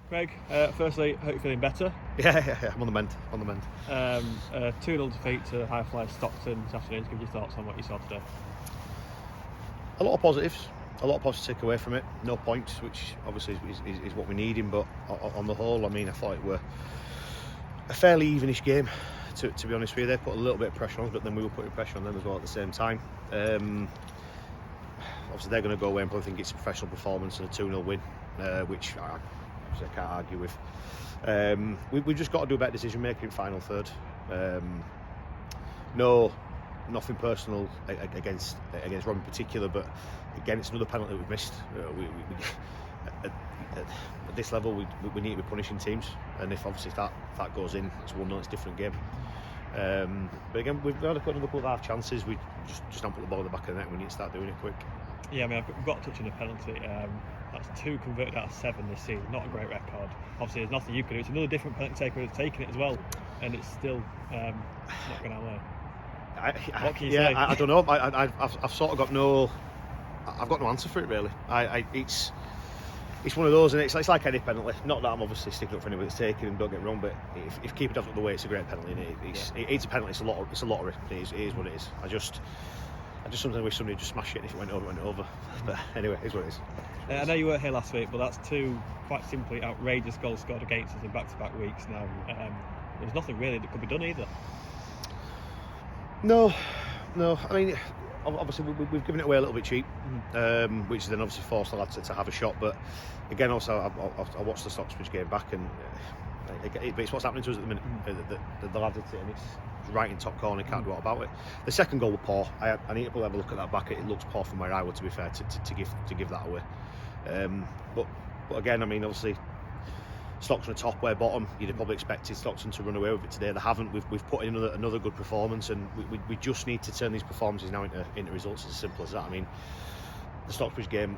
Craig, firstly, hope you're feeling better. Yeah, I'm on the mend. 2-0 defeat to high flyers Stockton this afternoon. Give your thoughts on what you saw today. A lot of positives to take away from it. No points, which obviously is what we need him. But on the whole, I mean, I thought it were a fairly evenish game. To be honest with you, they put a little bit of pressure on us, but then we were putting pressure on them as well at the same time. Obviously, they're going to go away and probably think it's a professional performance and a 2-0 win, which I can't argue with. We've just got to do a better decision making in final third. Nothing personal against Rob in particular, but again, it's another penalty that we've missed. At this level, we need to be punishing teams, and if that goes in, it's 1-0, it's a different game. But again, we've got another couple of half chances. We just don't put the ball in the back of the net. We need to start doing it quick. Yeah, I mean, we've got a touch on the penalty. That's 2 converted out of 7 this season. Not a great record. Obviously, there's nothing you can do. It's another different penalty taker that's taken it as well, and it's still not going our way. What can you say? I don't know. I've sort of got no. I've got no answer for it really. It's one of those, and it's like any penalty. Not that I'm obviously sticking up for anybody that's taking him. Don't get me wrong, but if keeper does it the way, it's a great penalty. It's a penalty. It's a lottery. It is what it is. I just sometimes wish somebody would just smash it, and if it went over. But anyway, it is what it is. I know you weren't here last week, but that's 2 quite simply outrageous goals scored against us in back-to-back weeks now. There's nothing really that could be done either. No. I mean, obviously we've given it away a little bit cheap, which then obviously forced the lads to have a shot. But again, also I watched the Stockbridge game back, and it's what's happening to us at the minute. The lads are sitting, it's right in top corner, can't do what about it. The second goal was poor. I need to have a look at that back. It looks poor from where I were, to be fair, to give that away. But again, I mean, obviously Stockton are top, we're bottom. You'd have probably expected Stockton to run away with it today. They haven't. We've put in another good performance, and we just need to turn these performances now into results. As simple as that. I mean, the Stockbridge game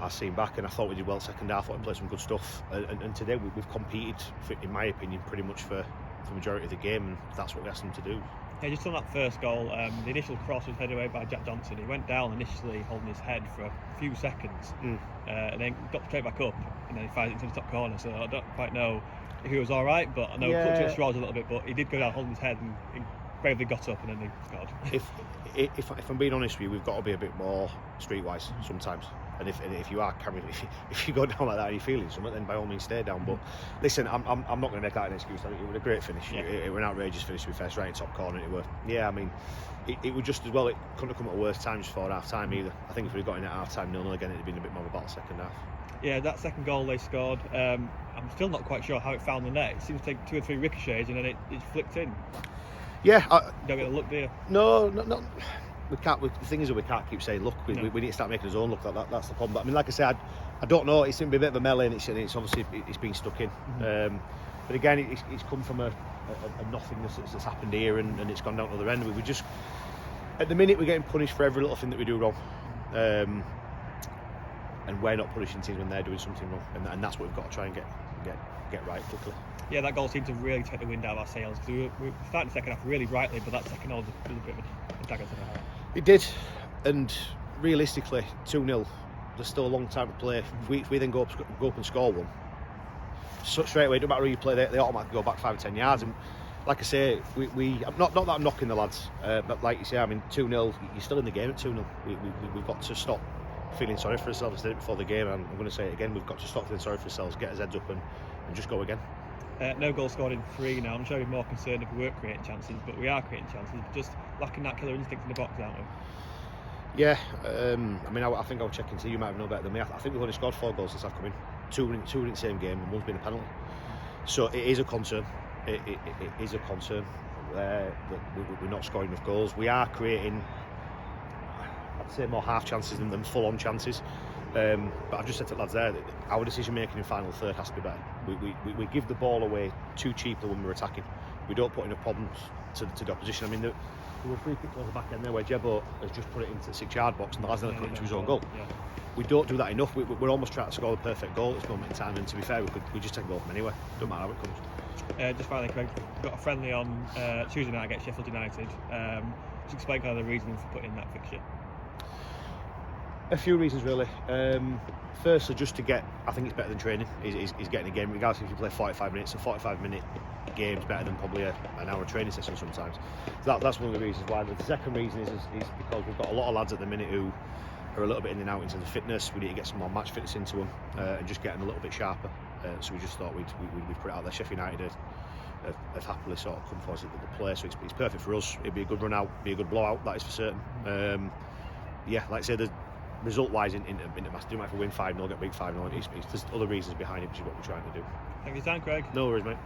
I've seen back, and I thought we did well second half. I thought we played some good stuff, and today we've competed, in my opinion, pretty much for the majority of the game, and that's what we asked them to do. Yeah, just on that first goal, the initial cross was headed away by Jack Johnson. He went down initially holding his head for a few seconds, and then got straight back up, and then he fired it into the top corner. So I don't quite know if he was all right, but I know he clutched at straws a little bit. But he did go down holding his head, and he bravely got up, and then he scored. If I'm being honest with you, we've got to be a bit more streetwise sometimes. And if you are carrying, if you go down like that and you're feeling something, then by all means stay down. But listen, I'm not going to make that an excuse. I think it was a great finish. Yeah. It was an outrageous finish, to be fair, right in top corner. I mean, it was just as well. It couldn't have come at a worse time just before half time either. I think if we'd got in at half time 0-0 again, it'd been a bit more of a battle second half. Yeah, that second goal they scored, I'm still not quite sure how it found the net. It seems to take 2 or 3 ricochets and then it flicked in. Yeah, don't get a look, do you? No. We can't. The thing is that we can't keep saying, look, we need to start making his own look. That's the problem. But I mean, like I said, I don't know. It seemed to be a bit of a melee, and it's obviously it's been stuck in. But again, it's come from a nothingness that's happened here, and it's gone down to the other end. We just, at the minute, we're getting punished for every little thing that we do wrong, and we're not punishing teams when they're doing something wrong, and that's what we've got to try and get right quickly. Yeah, that goal seemed to really take the wind out of our sails, because we were starting the second half really brightly, but that second goal was a bit of a dagger to the heart. It did, and realistically, 2-0, there's still a long time to play. If we then go up and score one, so straight away, no matter who you play, they automatically go back 5 or 10 yards. And like I say, we not that I'm knocking the lads, but like you say, I mean, 2-0, you're still in the game at 2-0. We've got to stop feeling sorry for ourselves. I did it before the game, and I'm going to say it again. We've got to stop feeling sorry for ourselves, get our heads up, and just go again. No goal scored in 3 now. I'm sure we're more concerned if we weren't creating chances, but we are creating chances. We're just lacking that killer instinct in the box, aren't we? Yeah, I mean, I think I'll check into you. Might have known better than me. I think we've only scored 4 goals since I've come in. 2 in the same game, and 1's been a penalty. So it is a concern. It is a concern that we're not scoring enough goals. We are creating, I'd say, more half chances than full-on chances. But I've just said to the lads there that our decision making in final third has to be better. We give the ball away too cheaply when we're attacking. We don't put enough problems to the opposition. I mean, there were 3 kicks on the back end there where Jebbo has just put it into the 6-yard box, and the lad's never put it into his own goal. Yeah. We don't do that enough. We're almost trying to score the perfect goal at this moment in time, and to be fair, we just take a goal from anywhere. Don't matter how it comes. Just finally, Craig, we've got a friendly on Tuesday night against Sheffield United. Just explain kind of the reasoning for putting that fixture. Yeah, I mean, I think we've only scored 4 goals since I've come in. 2 in the same game, and 1's been a penalty. So it is a concern. It is a concern that we're not scoring enough goals. We are creating, I'd say, more half chances than full-on chances. But I've just said to lads there that our decision making in final third has to be better. We give the ball away too cheaply when we're attacking. We don't put enough problems to the opposition. I mean, there were 3 kicks on the back end there where Jebbo has just put it into the 6-yard box, and the lad's never put it into his own goal. A few reasons really. Firstly, just to get, I think it's better than training. Is getting a game, regardless if you play 45 minutes. A 45-minute game is better than probably an hour training session sometimes. So that's one of the reasons why. But the second reason is because we've got a lot of lads at the minute who are a little bit in and out in terms of fitness. We need to get some more match fitness into them and just get them a little bit sharper. So we just thought we'd put it out there. Sheffield United have happily sort of come forward to the play, so it's perfect for us. It'd be a good run out, be a good blowout, that is for certain. Yeah, like I say, the result-wise, in the match, doesn't matter if we win 5-0, get beat 5-0. There's other reasons behind it, which is what we're trying to do. Thank you for your time, Craig. No worries, mate.